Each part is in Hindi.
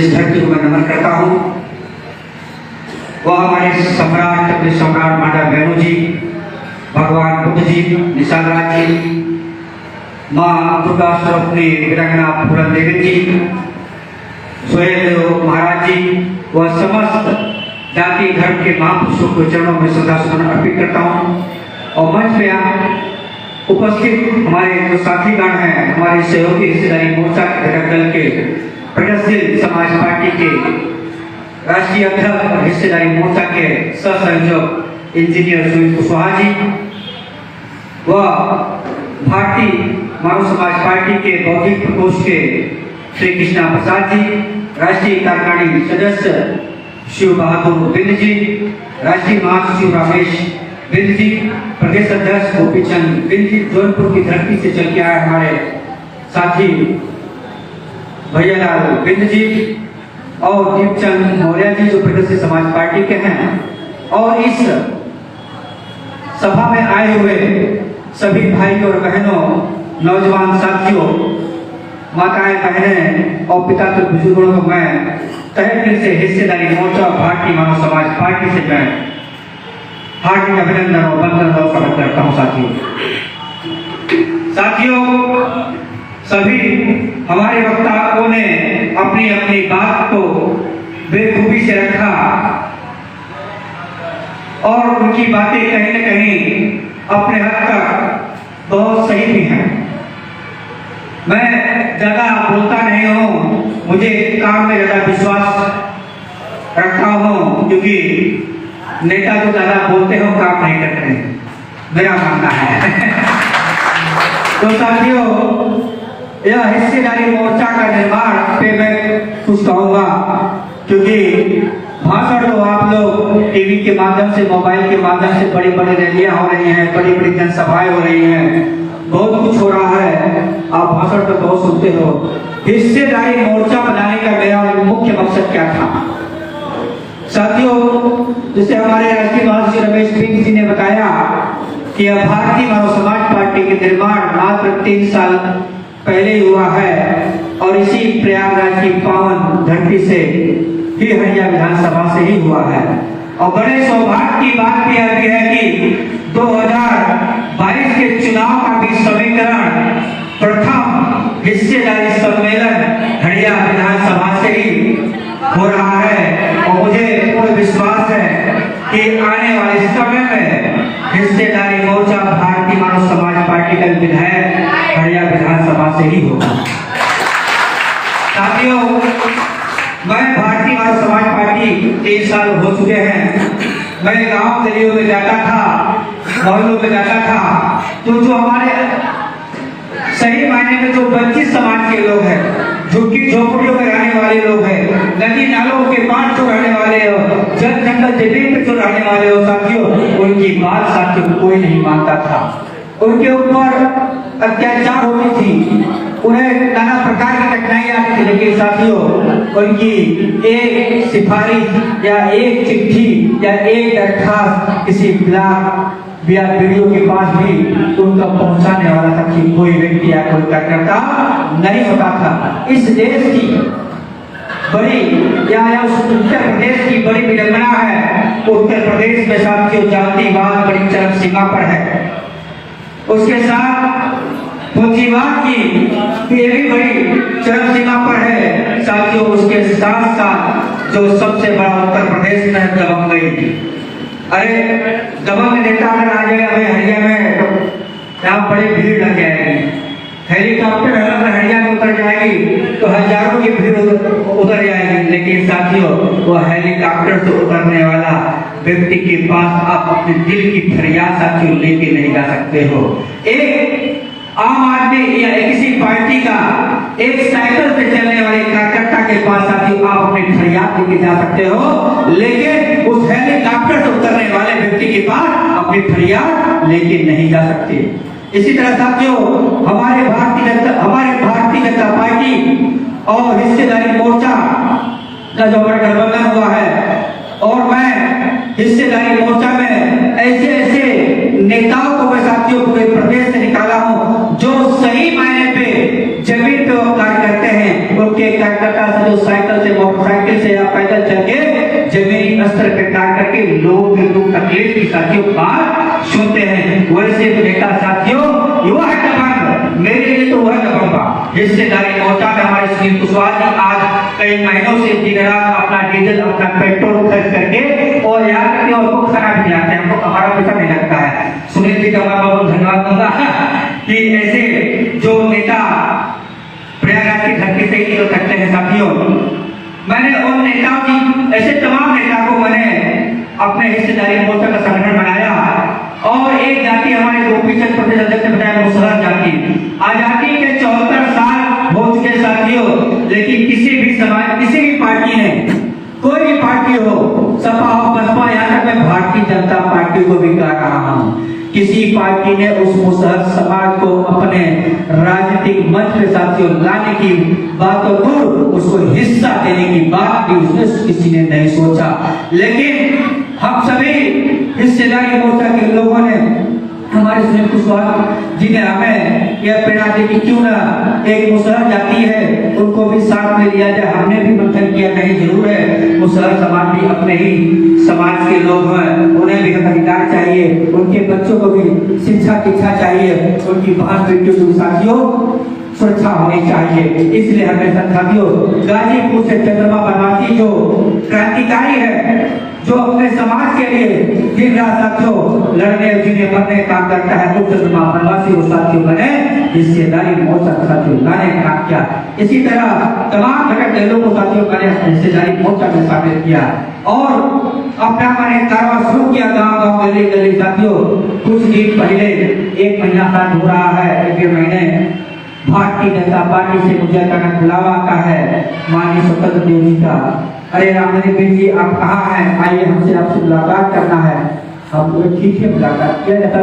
इस धरती को मैं नमन करता हूँ। वह हमारे सम्राट माता बहनों जी, भगवान बुद्ध जी, निशाल राज जी, माँ दुर्गा स्वरूपनी वीरांगना फूलन देवी जी, सोहेल महाराज जी, वह समस्त जाति धर्म के महापुरुषों के चरणों में श्रद्धासुमन अर्पित करता हूँ। और मंच पे उपस्थित हमारे जो साथीगण हैं, हमारे सहयोगी हिस्सेदारी मोर्चा घटक दल के प्रगतिशील समाज पार्टी के राष्ट्रीय अध्यक्ष और हिस्सेदारी मोर्चा के सह संयोजक इंजीनियर सुनील कुशवाहा जी, व भारतीय मानव समाज पार्टी के बौद्धिक प्रकोष्ठ के श्री कृष्णा प्रसाद जी, राष्ट्रीय कार्यकारिणी सदस्य शिव बहादुर बिंद जी, राष्ट्रीय महासचिव रमेश बिंद जी, प्रदेश अध्यक्ष गोपीचंद बिंद जी, जौनपुर की धरती से चल के आए हमारे साथी भैयालाल बिंद जी और दीपचंद मौर्य जी जो प्रदेश समाज पार्टी के हैं, और इस सभा में आए हुए सभी भाई और बहनों, नौजवान साथियों, माताएं बहनें और पिता के बुजुर्गों को मैं तहे दिल से हिस्सेदारी मोर्चा भारतीय मानव समाज पार्टी से मैं हार्दिक अभिनंदन और वंदन और स्वागत करता हूं। साथियों, सभी हमारे वक्ताओं ने अपनी अपनी बात को बेखूबी से रखा और उनकी बातें कहीं न कहीं अपने हद तक बहुत सही भी हैं। मैं ज्यादा बोलता नहीं हूँ, मुझे काम में ज्यादा विश्वास रखता हूँ, क्योंकि नेता तो ज्यादा बोलते हो काम नहीं करते, मेरा मानना है। तो साथियों, यह हिस्सेदारी मोर्चा का निर्माण पे मैं कुछ कहूँगा, क्योंकि भाषण तो आप लोग टीवी के माध्यम से, मोबाइल के माध्यम से बड़ी बड़ी रैलियां हो रही हैं, बड़ी बड़ी जनसभाएं हो रही हैं, बहुत कुछ हो रहा है, आप भाषण तो बहुत सुनते हो। हिस्सेदारी मोर्चा बनाने का मेरा मुख्य मकसद क्या था? साथियों, जैसे हमारे राष्ट्रीय महासचिव रमेश बिंद जी ने बताया कि भारतीय मानव समाज पार्टी के निर्माण मात्र 3 साल पहले हुआ है और इसी प्रयागराज की पावन धरती से ही हरिया विधानसभा से ही हुआ है। और बड़े सौभाग्य की बात भी है कि 2022 के चुनाव का भी समीकरण प्रथम हिस्सेदारी सम्मेलन हरिया विधानसभा से ही हो रहा है। और मुझे पूर्ण विश्वास है कि आने वाले समय में हिस्सेदारी मोर्चा भारतीय मानव समाज पार्टी का विधायक हरिया विधानसभा से ही होगा। साथियों, मैं भारतीय मानव समाज पार्टी 3 साल हो चुके हैं। मैं गांव गलियों में जाता था, मोहल्लों में जाता था, तो जो हमारे सही मायने में जो वंचित समाज के लोग हैं, झुग्गी झोपड़ियों में रहने वाले लोग हैं, नदी नालों के पार जो रहने वाले हो, जल जंगल जमीन पे जो रहने वाले हो, साथियों, उनकी बात साथियों कोई नहीं मानता था। उनके ऊपर अत्याचार होती थी, उन्हें नाना प्रकार की कठिनाइयां आती थी, लेकिन साथियों उनकी एक सिफारिश या एक चिट्ठी या एक दरखास्त किसी ब्लॉक या वीडियो के पास भी उनका पहुंचाने वाला था कि कोई व्यक्ति या कोई कार्यकर्ता नहीं होता था। इस देश की बड़ी या उस उत्तर प्रदेश की बड़ी विडंबना है, उत्तर प्रदेश में साथियों जातिवाद बड़ी चरम सीमा पर है, उसके साथ पूंजीवाद की ये भी बड़ी चरम सीमा पर है। साथियों, उसके साथ साथ जो सबसे बड़ा उत्तर प्रदेश में दबंगई, अरे दबंग नेता अगर आ जाए हमें हरिया में, तो यहाँ बड़ी भीड़ लग जाएगी। हेलीकॉप्टर अगर हरिया में उतर जाएगी तो हजारों की भीड़ उतर जाएगी, लेकिन साथियों वो हेलीकॉप्टर से उतरने वाला व्यक्ति के पास आप अपने दिल की फरियाद साथियों लेके नहीं जा सकते हो। एक आम आदमी या किसी पार्टी का एक साइकिल पे चलने वाले कार्यकर्ता के पास साथियों आप अपनी फरियाद लेके जा सकते हो, लेकिन उस हेलीकॉप्टर से उतरने वाले व्यक्ति के पास अपनी फरियाद लेके नहीं जा सकते। इसी तरह साथियों हमारे भारतीय जनता पार्टी और हिस्सेदारी मोर्चा का जो गठबंधन हुआ है, और मैं हिस्सेदारी मोर्चा में ऐसे नेताओं को मैं साथियों पूरे प्रदेश से निकाला हूं जो सही मायने पे जमीन पे वो कार्य करते हैं। उनके कार्यकर्ता से जो साइकिल से मोटरसाइकिल स्तर पे काम करके लोगों के दुख तकलीफ की साथियों बात सुनते हैं। वैसे बेटा साथियों युवा है दबंग, मेरे लिए तो वह दबंग का हिस्सेदारी मोर्चा में हमारे सुनील कुशवाहा जी आज कई महीनों से दिन रात अपना डीजल अपना पेट्रोल खर्च करके और यहाँ करके और को खाना भी खिलाते हैं, हमको हमारा पैसा नहीं लगता है। सुनील जी का मैं बहुत धन्यवाद दूंगा कि ऐसे जो नेता प्रयागराज की धरती से ही सकते हैं। साथियों मैंने उन नेताओं की ऐसे तमाम नेता को मैंने अपने हिस्सेदारी मोर्चा का संगठन बनाया और एक जाति हमारे गोपीचंद प्रदेश अध्यक्ष बताया मुसहर जाति। आजादी के 74 साल हो चुके साथियों, लेकिन किसी भी समाज किसी भी पार्टी ने कोई भी पार्टी हो, सपा हो बसपा, यहाँ तक मैं भारतीय जनता पार्टी को भी कह रहा हूँ, किसी पार्टी ने उस मुसहर समाज को अपने राजनीतिक मंच में साथियों लाने की बात तो दूर, उसको हिस्सा देने की बात भी उसने किसी ने नहीं सोचा। लेकिन हम सभी हिस्सेदारी मोर्चा के लोगों ने, हमारे सुनील कुशवाहा जी ने हमें यह प्रेरणा दी कि क्यों ना एक मुसहर जाति है उनको भी साथ में लिया जाए। हमने भी मंथन किया, नहीं जरूर है मुसहर समाज भी अपने ही समाज के लोग हैं, उन्हें भी अधिकार चाहिए, उनके बच्चों को भी शिक्षा दीक्षा चाहिए, उनकी बहन बेटियों को साथियों सुरक्षा होनी चाहिए। इसलिए हमें साथियों गाजीपुर से चंद्रमा बनवासी जो क्रांतिकारी है, जो अपने समाज के लिए दिन रात साथियों लड़ने जीने मरने काम करता है, उस चंद्रमा बनवासी वो साथियों बने हिस्सेदारी मोर्चा साथियों लाने काम किया। इसी तरह तमाम घटक दलों को साथियों मैंने हिस्सेदारी मोर्चा में शामिल किया और अपना मैंने कारवां शुरू किया गांव गांव गली गली साथियों। कुछ दिन पहले 1 महीना साथ हो रहा है, 1 महीने भारतीय जनता पार्टी से मुझे अचानक बुलावा आता है माननीय स्वतंत्र देव जी का, अरे रामदेव जी आप कहाँ हैं, आइए हमसे आपसे मुलाकात करना है। हम बोले ठीक है मुलाकात किया जाता।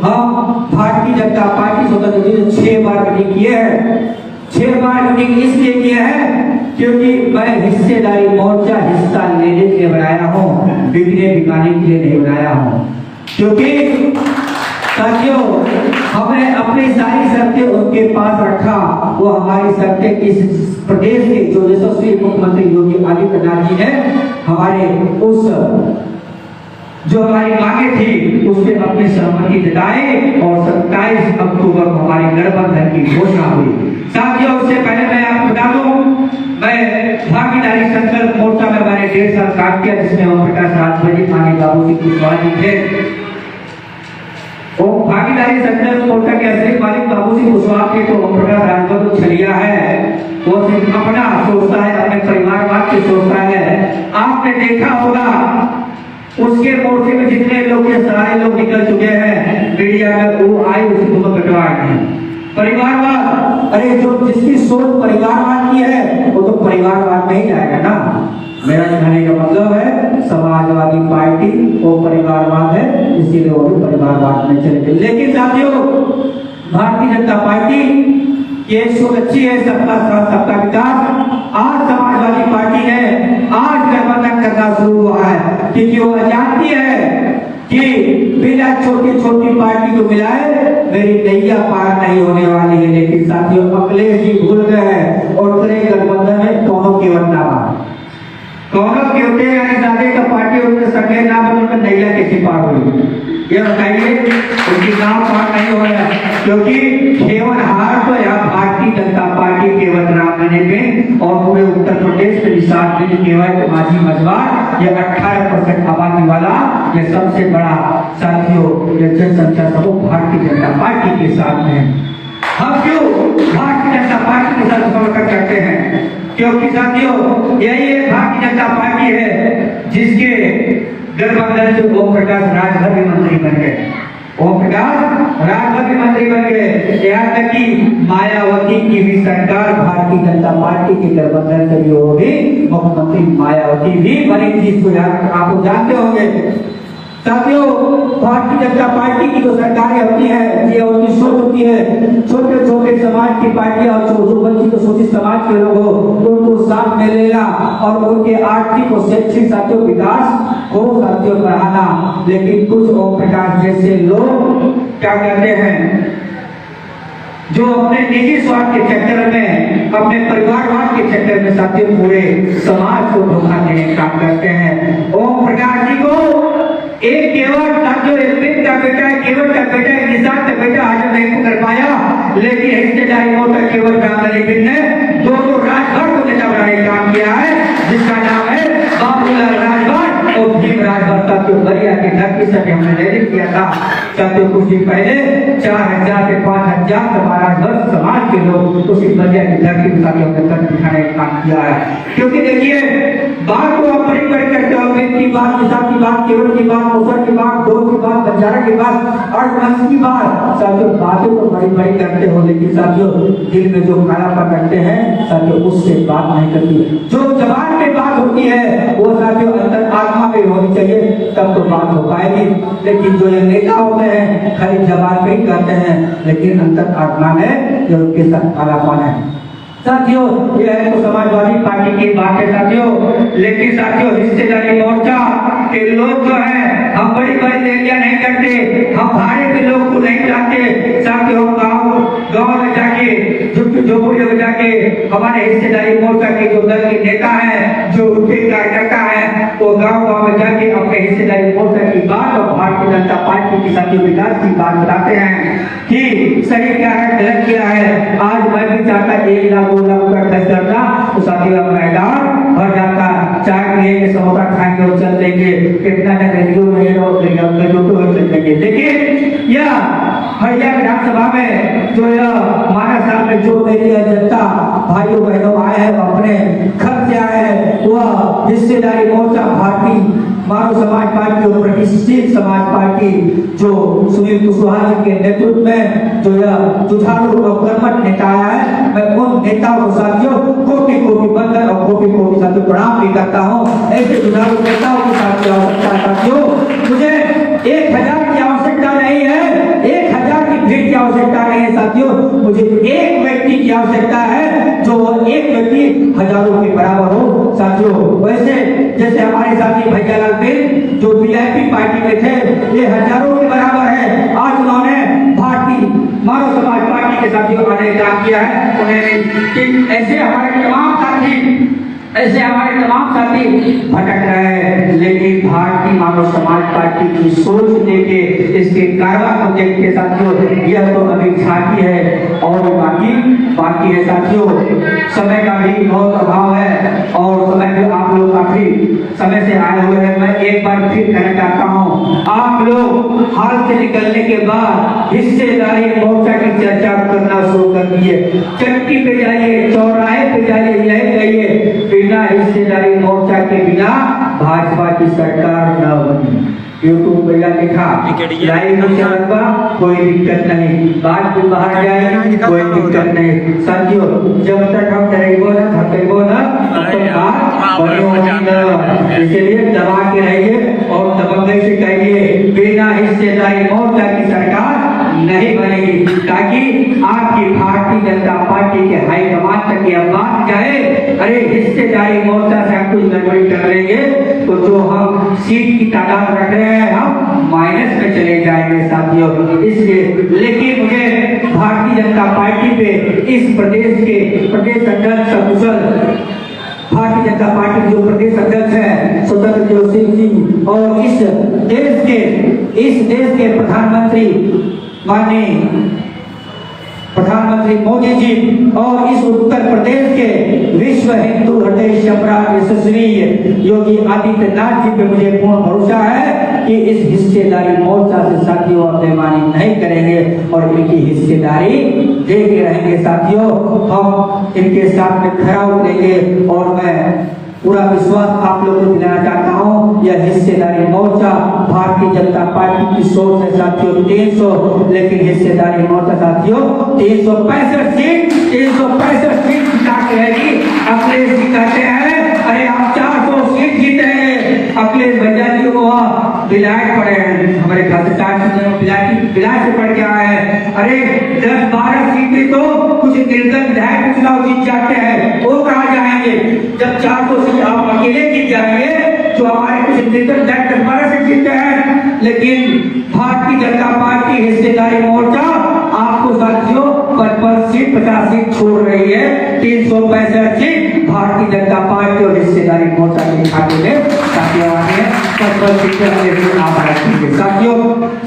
हम भारतीय जनता पार्टी स्वतंत्र देव 6 बार मीटिंग किए हैं। 6 बार मीटिंग इसलिए किया है क्योंकि मैं हिस्सेदारी मोर्चा हिस्सा लेने के लिए बनाया हूँ, बिकने बिकाने के लिए नहीं बनाया हूँ। क्योंकि साथियों हमने अपनी सारी शर्तें उनके पास रखा, वो हमारी शर्तें इस प्रदेश के जो यशस्वी मुख्यमंत्री योगी आदित्यनाथ जी ने हमारे उस जो हमारी मांगे थी उसमें अपनी सहमति जताई और 27 अक्टूबर को हमारी गठबंधन की घोषणा हुई। साथियों उससे पहले मैं आपको बता दूं, मैं भागीदारी संकल्प मोर्चा में मैंने 1.5 साल काम किया, जिसमें ओम प्रकाश राजभर माननीय बाबू कुशवाहा जी थे। वो भागीदारी संकल्प मोर्चा के असली मालिक बाबूजी कुशवाहा के तो ओम प्रकाश राजभर तो छलिया है, वो सिर्फ अपना सोचता है, अपने परिवारवाद की सोचता है। आपने देखा होगा उसके मोर्चे में जितने लोग ये सारे लोग निकल चुके हैं मीडिया में, वो आए उसे दोनों कटवाए परिवारवाद। अरे जो जिसकी सोच परिवारवाद की है वो तो परिवारवाद नहीं जाएगा ना। मेरा कहने का मतलब है समाजवादी पार्टी वो परिवारवाद है, इसीलिए वो भी परिवारवाद में चले गए। लेकिन साथियों भारतीय जनता पार्टी ये सोच अच्छी है, सबका साथ सबका विकास। आज समाजवादी पार्टी ने आज गठबंधन करना शुरू हुआ है क्योंकि वो जानती है कि बिना छोटी छोटी पार्टी को मिलाए मेरी नैया पार नहीं होने वाली है। लेकिन साथियों अखिलेश जी भूल गए हैं और तेरे गठबंधन में दोनों के वरना दोनों के उठे का पार्टी उनके संगे ना बदलकर नैया कैसे पार हुई, ये बताइए। उनकी नाव पार नहीं हो रहा क्योंकि केवल हार तो यहाँ भारतीय जनता पार्टी के बदनाम में और पूरे उत्तर प्रदेश में निशान में केवल माझी मजबार ये 18% आबादी वाला ये सबसे बड़ा साथियों ये जनसंख्या समूह भारतीय जनता पार्टी के साथ है। हम क्यों भारतीय जनता पार्टी के साथ समर्थन करते हैं? क्योंकि साथियों यही भारतीय जनता पार्टी है जिसके गठबंधन से ओम प्रकाश राजभर भी मंत्री बन गए, ओम प्रकाश राजभर भी मंत्री बन गए। यहाँ तक कि मायावती की भी सरकार भारतीय जनता पार्टी के गठबंधन से भी वो भी मुख्यमंत्री मायावती भी बनी थी, इसको आप जानते होंगे। साथियों भारतीय जनता पार्टी की जो सरकारें होती है ये उनकी सोच होती है छोटे छोटे समाज की पार्टियां और जो बच्ची को शोषित समाज के लोग हो उनको साथ में लेना और उनके आर्थिक और शैक्षिक साथियों विकास को साथियों बढ़ाना। लेकिन कुछ ओम प्रकाश जैसे लोग क्या करते हैं जो अपने निजी स्वार्थ के चक्कर में अपने परिवारवाद के चक्कर में साथियों पूरे समाज को धोखा देने का काम करते हैं। ओम नहीं पकड़ पाया, लेकिन हिस्सेदारी मोर्चा केवल ब्राह्मणी बिन ने दो राजभर को नेता बनाने का काम किया है, जिसका नाम है बाबूलाल राजभर और भीम राजभर। साथियों बलिया की धरती से हमने रैली किया था। साथियों कुछ दिन पहले 4000 से 5000 समाराधर समाज के लोग उसी बलिया की धरती पर साथियों ने कर दिखाने का काम किया है। क्योंकि देखिए बात को आप बड़ी बड़ी करते हो, की बात, निशाब की बात, केवल की बात, मुसर की बात, दो की बात, बंजारा की बात और वंश की बात। साथियों बातें तो बड़ी बड़ी करते हो, लेकिन साथियों दिल में जो कालापन रखते हैं साथियों उससे बात नहीं करती। जो जबान पे बात होती है वो साथियों अंतर आत्मा पे होनी चाहिए, तब तो बात हो पाएगी। लेकिन जो ये नेता होते हैं खाली जबान पे ही करते हैं, लेकिन अंतर आत्मा में जो उनके साथ कालापन है। साथियों यह है तो समाजवादी पार्टी की बात है साथियों, लेकिन साथियों हिस्सेदारी मोर्चा के लोग जो है हम बड़ी बड़ी रैलियां नहीं करते, हम भाड़े के लोग को नहीं चाहते। साथियों गाँव में जाके झोपड़ियों में जाके हमारे हिस्सेदारी मोर्चा के जो दल के नेता है, जो उनके कार्यकर्ता है, वो गाँव में जाके अपने हिस्सेदारी मोर्चा की बात और भारतीय जनता पार्टी की साथियों विकास की बात बताते हैं कि सही क्या है गलत क्या है। आज मैं भी चाहता 1 लाख 2 लाख रुपया खर्च करना तो साथियों मैदान भर जाता, चाय पिएंगे समोसा खाएंगे और चल देंगे, कितना रेडियो में चल देंगे। लेकिन यह हरिया विधानसभा में जो यह मानस साल में जो मेरी जनता भाइयों बहनों आए हैं अपने घर से आए हैं, वह हिस्सेदारी मोर्चा भारतीय मानव समाज पार्टी और प्रतिष्ठित समाज पार्टी जो सुनील कुशवाहा जी के नेतृत्व में जो यह जुझारू और कर्मठ नेता है, मैं उन नेताओं को साथियों कोटि कोटि बंदर और कोटि कोटि साथियों प्रणाम भी करता हूँ। ऐसे जुझारू नेताओं की आवश्यकता साथियों, मुझे 1000 की आवश्यकता नहीं है, 1000 की भीड़ की आवश्यकता नहीं है साथियों, मुझे एक व्यक्ति की आवश्यकता है जो एक व्यक्ति हजारों के बराबर हो साथियों। वैसे जैसे हमारे साथी भैयालाल बिल जो वीआईपी पार्टी में थे, ये हजारों के बराबर है। आज उन्होंने भारतीय मानव समाज पार्टी के साथियों आने काम किया है। उन्हें ऐसे हमारे तमाम साथी भटक रहे हैं, लेकिन भारतीय मानव समाज पार्टी की सोच देखे, इसके कारवा को देखते साथियों यह तो अभी झांकी है और बाकी है साथियों। समय का भी बहुत अभाव है और समय में आप लोग काफी समय से आए हुए हैं। मैं एक बार फिर कहना चाहता हूँ, आप लोग हाल से निकलने के बाद हिस्सेदारी मोर्चा की चर्चा करना शुरू कर दिए। चक्की पे जाइए, चौराहे पे जाइए, यही कहिए बिना हिस्सेदारी मोर्चा के बिना भाजपा की सरकार न बनी। यूट्यूब पे लिखा लाइव में चलवा कोई दिक्कत नहीं, बात भी बाहर जाएगी कोई दिक्कत नहीं। साथियों जब तक हम डरेगो ना धकेगो ना तब तक बात बड़ी होगी ना, इसलिए दबा के रहिए और दबंगई से कहिए बिना हिस्सेदारी मोर्चा की सरकार नहीं बनेगी, ताकि आपकी भारतीय जनता पार्टी के हाईकमान तक यह बात जाए अरे हिस्सेदारी मोर्चा से हम कुछ गड़बड़ी कर लेंगे तो जो हम सीट की तादाद रख रहे हैं हम माइनस में चले जाएंगे साथियों। इसलिए लेकिन मुझे भारतीय जनता पार्टी पे इस प्रदेश के प्रदेश अध्यक्ष भारतीय जनता पार्टी के जो प्रदेश अध्यक्ष है स्वतंत्र देव सिंह जी और इस देश के प्रधानमंत्री माननीय प्रधानमंत्री मोदी जी और इस उत्तर प्रदेश के विश्व हिंदू हृदय सम्राट यशस्वी योगी आदित्यनाथ जी पे मुझे पूर्ण भरोसा है कि इस हिस्सेदारी मोर्चा से साथियों बेईमानी नहीं करेंगे और इनकी हिस्सेदारी देते रहेंगे साथियों। हम इनके साथ में खड़ा उतरेंगे और मैं पूरा विश्वास आप लोगों को दिलाना चाहता हूँ, यह हिस्सेदारी मोर्चा भारतीय जनता पार्टी की सोच है साथियों 300, लेकिन हिस्सेदारी मोर्चा साथियों 365 सीट जिता के रहेगी। अखिलेश जी कहते हैं अरे हम 400 सीट जीतेंगे, अखिलेश भैया जी को विधायक पड़े हैं, हमारे घर से 4 विधायक से पढ़ के आए हैं। अरे 10-12 सीटें तो कुछ निर्दल विधायक चुनाव जीत जाते हैं, वो कहाँ जाएंगे जब 400 सीट आप अकेले जीत जाएंगे जो हमारे कुछ निर्दल विधायक 10-12 सीट जीतते हैं। लेकिन भारतीय जनता पार्टी हिस्सेदारी मोर्चा आपको साथियों 55 सीट 50 सीट छोड़ रही है, 365 सीट भारतीय जनता पार्टी और हिस्सेदारी मोर्चा के खाते में साथियों आगे साथियों,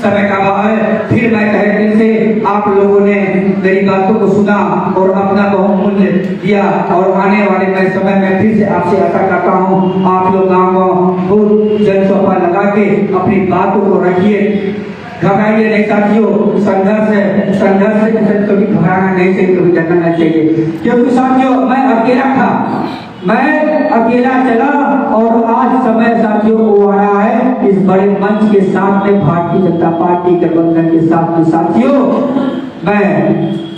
समय का अभाव है, फिर मैं तहे दिल से आप लोगों ने मेरी बातों को सुना और अपना बहुमूल्य दिया और आने वाले मैं समय में फिर से आपसे आशा करता हूँ आप लोग गाँव खूब जनसभा लगा के अपनी बातों को रखिए, घबराइए नहीं साथियों। संघर्ष से कभी घबराना नहीं चाहिए, कभी डरना चाहिए, क्योंकि साथियों मैं अकेला था, मैं अकेला चला और आज समय साथियों को आ रहा है इस बड़े मंच के साथ में भारतीय जनता पार्टी के बंधन के साथ में साथियों मैं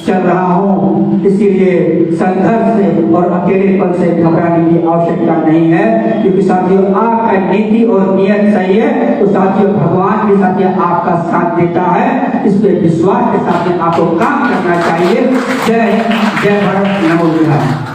चल रहा हूँ। इसीलिए संघर्ष से और अकेलेपन से घबराने की आवश्यकता नहीं है, क्योंकि साथियों आपका नीति और नियत सही है तो साथियों भगवान भी साथियों आपका साथ देता है। इस पे विश्वास के साथ में आपको काम करना चाहिए। जय हिंद, जय भारत, नमो बुद्धाय।